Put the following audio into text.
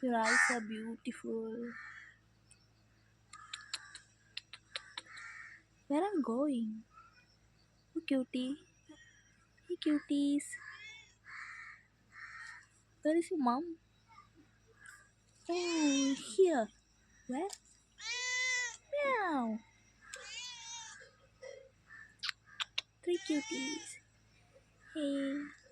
Your eyes are beautiful. Where I'm going? Oh, cutie. Hey, cuties. Where is your mom? Oh, here. Where? Meow. Three cuties. Hey.